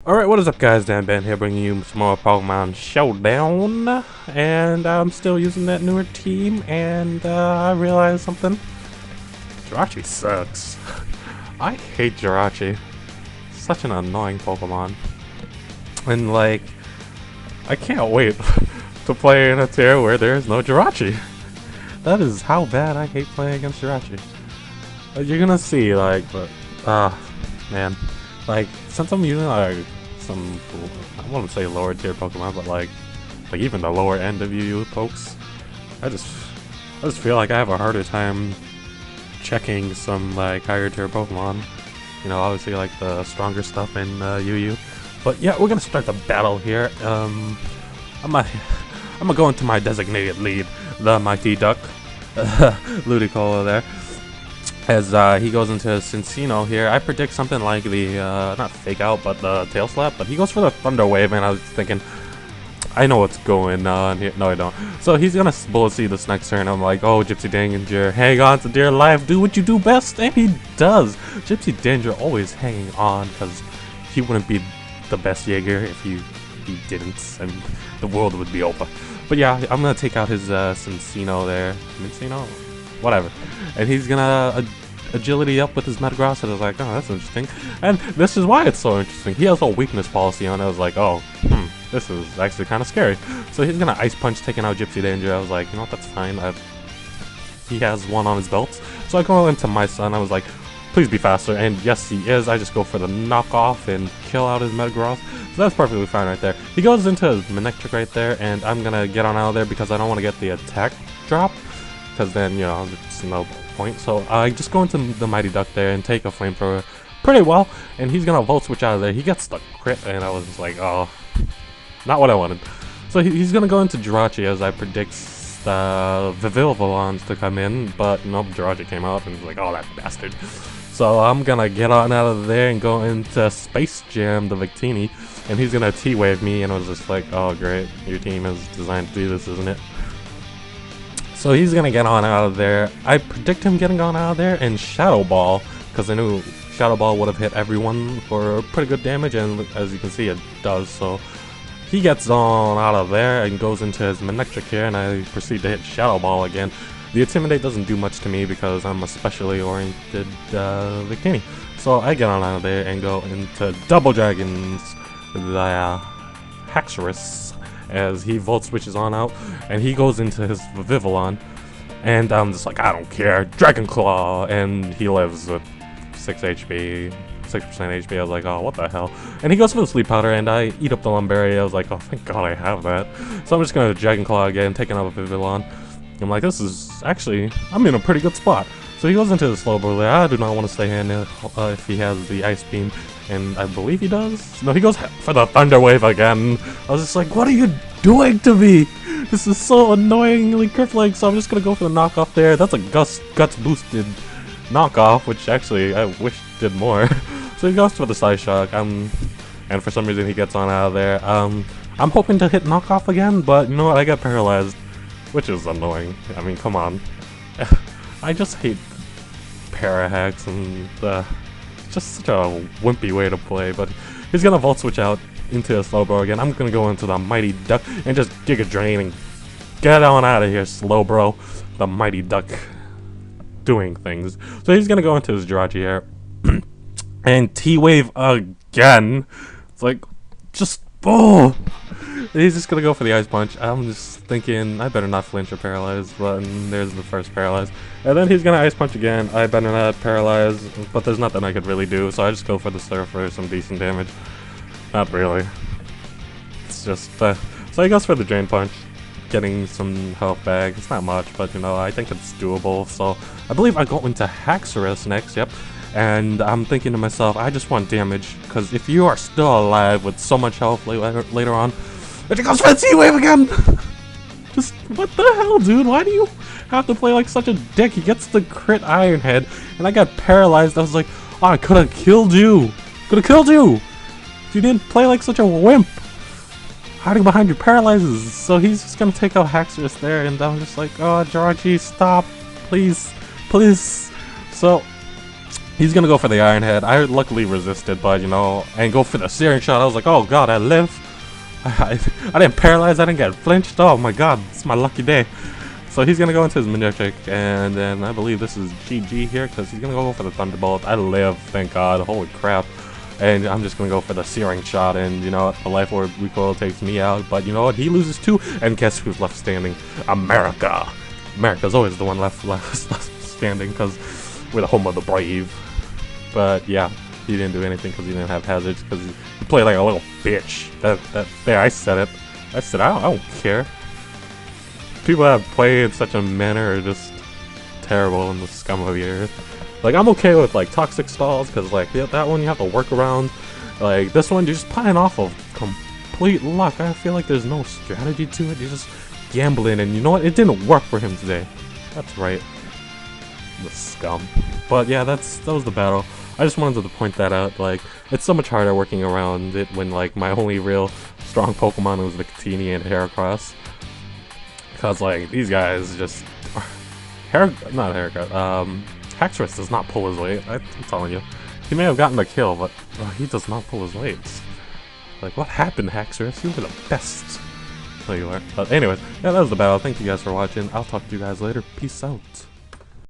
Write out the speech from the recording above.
Alright, what is up guys, Dan Ben here bringing you some more Pokemon Showdown, and I'm still using that newer team, and I realized something. Jirachi sucks. I hate Jirachi. Such an annoying Pokemon. And like, I can't wait to play in a tier where there's no Jirachi. That is how bad I hate playing against Jirachi. You're gonna see, like, but, man. Like, since I'm using, like, some, I wouldn't say lower tier Pokemon, but like even the lower end of UU pokes, I just feel like I have a harder time checking some, like, higher tier Pokemon. You know, obviously, like, the stronger stuff in UU. But yeah, we're gonna start the battle here. I'm gonna go into my designated lead, the Mighty Duck, Ludicolo there. As he goes into Cincino here, I predict something like the, not Fake Out, but the Tail Slap, but he goes for the Thunder Wave, and I was thinking, I know what's going on here. No, I don't. So he's gonna Bullet Seed this next turn. I'm like, oh, Gypsy Danger, hang on to dear life, do what you do best, and he does. Gypsy Danger always hanging on, because he wouldn't be the best Jaeger if he didn't, and the world would be over. But yeah, I'm gonna take out his Cincino there. Cincino? Whatever. And he's gonna agility up with his Metagross, and I was like, oh, that's interesting. And this is why it's so interesting. He has a weakness policy on it. I was like, oh, this is actually kind of scary. So he's gonna Ice Punch, taking out Gypsy Danger. I was like, you know what, that's fine. He has one on his belt. So I go into my son. I was like, please be faster. And yes, he is. I just go for the knockoff and kill out his Metagross. So that's perfectly fine right there. He goes into his Manectric right there, and I'm gonna get on out of there because I don't want to get the attack drop. Because then, you know, it's no point. So I just go into the Mighty Duck there and take a Flamethrower pretty well. And he's going to Volt Switch out of there. He gets the crit, and I was just like, oh, not what I wanted. So he's going to go into Jirachi as I predict the Vivillons to come in. But nope, Jirachi came out and was like, oh, that bastard. So I'm going to get on out of there and go into Space Jam, the Victini. And he's going to T-Wave me, and I was just like, oh, great. Your team is designed to do this, isn't it? So he's gonna get on out of there. I predict him getting on out of there and Shadow Ball, because I knew Shadow Ball would have hit everyone for pretty good damage, and as you can see, it does. So he gets on out of there and goes into his Manectric here, and I proceed to hit Shadow Ball again. The Intimidate doesn't do much to me because I'm a specially oriented Victini. So I get on out of there and go into Double Dragons, the Haxorus, as he Volt Switches on out, and he goes into his Vivillon, and I'm just like, I don't care, Dragon Claw, and he lives with 6 HP, 6% HP. I was like, oh, what the hell? And he goes for the Sleep Powder, and I eat up the Lumberry. I was like, oh, thank God I have that. So I'm just gonna Dragon Claw again, taking out a Vivillon. I'm like, this is actually, I'm in a pretty good spot. So he goes into the Slowbro there. I do not want to stay in if he has the Ice Beam, and I believe he does. No, he goes for the Thunder Wave again. I was just like, what are you doing to me? This is so annoyingly crippling, so I'm just going to go for the knockoff there. That's a Guts boosted knockoff, which actually I wish did more. So he goes for the Side Shock, and for some reason he gets on out of there. I'm hoping to hit knockoff again, but you know what, I got paralyzed, which is annoying. I mean, come on. I just hate Parahacks, and it's just such a wimpy way to play. But he's gonna Volt Switch out into a Slowbro again. I'm gonna go into the Mighty Duck and just Giga Drain and get on out of here, Slowbro. The Mighty Duck doing things. So he's gonna go into his Jirachi here and T-Wave again. It's like, just he's just gonna go for the Ice Punch. I'm just thinking I better not flinch or paralyze, but there's the first paralyze. And then he's gonna Ice Punch again. I better not paralyze, but there's nothing I could really do, so I just go for the Surf for some decent damage. Not really. It's just, so he goes for the Drain Punch, getting some health back. It's not much, but you know, I think it's doable. So I believe I go into Haxorus next, yep. And I'm thinking to myself, I just want damage, because if you are still alive with so much health later on, and it goes for the T-Wave again! Just, what the hell, dude? Why do you have to play like such a dick? He gets the crit Iron Head, and I got paralyzed. I was like, oh, I could have killed you! Could have killed you! If you didn't play like such a wimp! Hiding behind your paralyzes! So he's just gonna take out Haxorus there, and I'm just like, oh, Jirachi, stop! Please! Please! So He's gonna go for the Iron Head. I luckily resisted, but, you know, and go for the Searing Shot. I was like, oh god, I live. I didn't paralyze, I didn't get flinched. Oh my god, it's my lucky day. So he's gonna go into his Magic, and then I believe this is GG here, because he's gonna go for the Thunderbolt. I live, thank god, holy crap. And I'm just gonna go for the Searing Shot, and you know what, the Life Orb recoil takes me out, but you know what, he loses too, and guess who's left standing? America! America's always the one left standing, because we're the home of the brave. But yeah, he didn't do anything because he didn't have hazards, because he played like a little bitch. There, I said it. I said, I don't care. People that play in such a manner are just terrible in the scum of the earth. Like, I'm okay with like toxic stalls, because like that one you have to work around. Like this one, you're just playing off of complete luck. I feel like there's no strategy to it. You're just gambling, and you know what? It didn't work for him today. That's right. The scum. But yeah, that was the battle. I just wanted to point that out. Like, it's so much harder working around it when like my only real strong Pokemon was the Victini and Heracross. Because like these guys just Haxorus does not pull his weight. I'm telling you, he may have gotten the kill, but he does not pull his weight. Like, what happened, Haxorus? You were the best. So you are. But anyways, yeah, that was the battle. Thank you guys for watching. I'll talk to you guys later. Peace out.